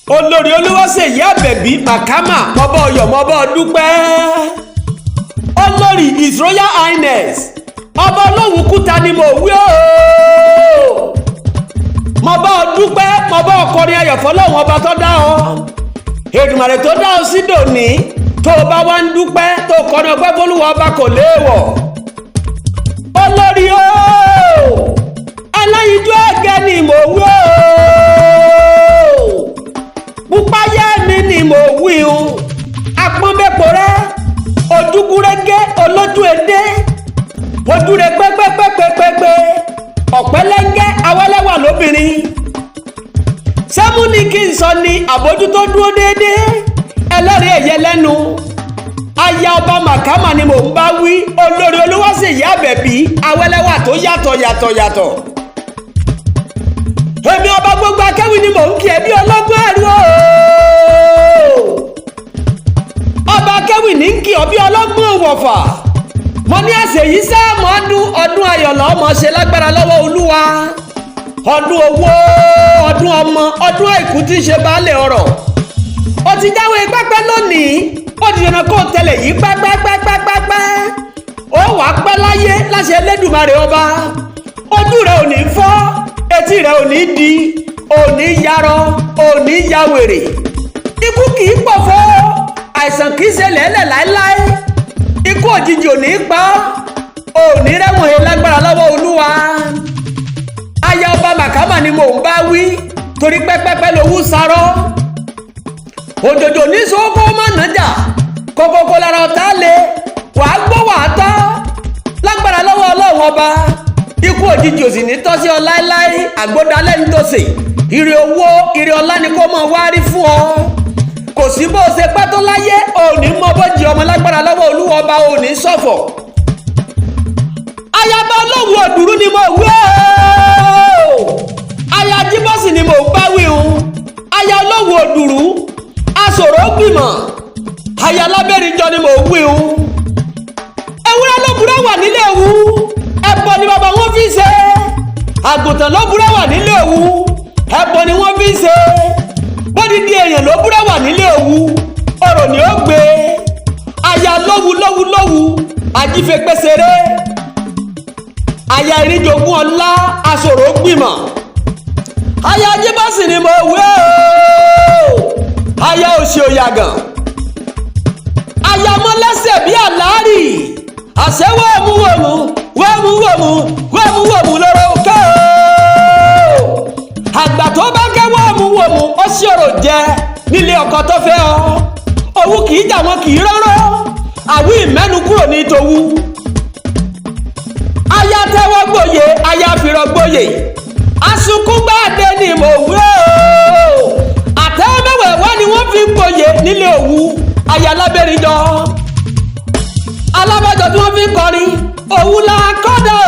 Olori Oluwaseyi Abebi MAKAMA mọ́bọ́ ọyọ̀ mọ́bọ́ dúpẹ́. Olori His Royal Highness ọba OLOWU Kuta ni mo wí o. Mọ́bọ́ dúpẹ́ mọ́bọ́ ọkọrin ayọ̀ fọlọ́run ọba tó dá ọ. Èdùmàrè tó dá ọ sí dòní tó o bá wá ń dúpẹ́ tó o kọrin ọpẹ́ f'Olúwa ọba kò léèwọ̀. Olori o aláyíjú ẹ̀gẹ́ ni mo wí o. Púpáyé mi ni mo wí o. Apọ́nbẹ́pọ̀ rẹ ojúgúrégé olójú edé ojú rẹ pẹ́pẹ́pẹ́pẹ́pẹ́ ọ̀pẹ́lẹ́ngẹ́ awẹ́lẹ́wà lóbìnrin. Sẹ́mú ni kí n sọ ni àbójútó dúró déédéé ẹlẹ́rìí ẹ̀yẹ lẹ́nu. Aya ọba MAKAMA ni mò ń bá wí. Olori Oluwaseyi Abebi awẹ́lẹ́wà tó yàtọ̀. Èmi ọba gbogbo Akewi ni mò ń kí ẹ bí ọlọ́gbọ́n ẹ̀rú o. Ọba Akewi ní ń kí ọ bí ọlọ́gbọ́n wọ̀fà. Mo ní àṣẹ yìí sáàmù ọdún ayọ̀ lọ́mọ ṣe lágbára lọ́wọ́ Olúwa. Ọdún owó, ọdún ọmọ, ọdún àìkú tí ń ṣe baálé ọrọ̀. Ó ti jáwé pẹ́pẹ́ lónìí. Ó ti dènà kó tẹ̀lé yìí pẹ́pẹ́pẹ́pẹ́pẹ́. Ó wà pẹ́ láyé láṣẹ Elédùmarè ọba. Ojú rẹ̀ ò ní fọ́, etí rẹ̀ ò ní di, ò ní yarọ, ò ní ya wèrè. Ikú kì í pọ̀fọ́, àìsàn kì í ṣe lẹ́lẹ̀ láéláé. Ikú òjijì ò ní pa ọ́, ò ní rẹ́wọ̀n he lágbára lọ́wọ́ Olúwa. Aya ọba MAKAMA ni mò ń bá wí torí pẹ́pẹ́pẹ́ lowú sarọ́. Òjòjò ní sọ́kọ́ má nájà kókókó lára ọ̀tá lé wàá gbọ́ wàá tọ́ lágbára lọ́wọ́ Ọlọ́run ọba. Ikú òjijì ò sì ní tọ́ sí ọ láéláé. Àgbódalẹ́ ní tòsè ire owó ire ọlá ni kó mọ̀ wá rí fún ọ. Kò sí bó ṣe pẹ́ tó láyé òní mọ́ bọ́jì ọmọ lágbára lọ́wọ́ Olúwa ọba òní ṣọ̀fọ̀. Ayaba OLOWU òdùrú ni mo wí o. Aya Jíbọ́sì ni mo bá wí o. Aya OLOWU òdùrú aṣòro gbìmọ̀. Aya Lábẹ́rìnjọ ni mo wí o. Ewúrẹ́ ló burẹ́ wà nílé ewu. Ẹbọ ni bàbá wọn fi ṣe. Àgùntàn ló burẹ́ wà nílé ewu. Ẹbọ ni wọ́n fi ṣe. Bódìdí èèyàn ló burẹ́ wà nílé ewu. Ọ̀rọ̀ ni ó gbé. Aya lówù ajífẹ́pẹ́sẹ̀rẹ́. Aya ìrìnjogún ọlá aṣòro gbìmọ̀. Aya Jíbọ́sì ni mo wí o. Aya òṣì òyàgàn. Aya mọ́lẹ́sẹ̀ bí àlárì. Àṣẹ wọ́ọ̀mù lọ́rọ̀ ká o. Àgbà tó bá gẹ́ wọ́ọ̀mù ó ṣòro jẹ nílé ọkọ tó fẹ́ ọ. Òwú kì í jà wọn kì í rọ́rọ́. Àwí ìmẹ́nu kúrò ní tòwú. Aya tẹ́wọ́ gbòye, aya fìrọ̀ gbòye. Asunkúngbàdé ni mo wí o. Àtẹ́wọ́ mẹ́wẹ̀ẹ́wá ni wọ́n fi gbòye nílé Òwu. Aya Lábẹ́rìnjọ. Alábàjọ tí wọ́n fi kọrin. Òwu la kọ́dọ̀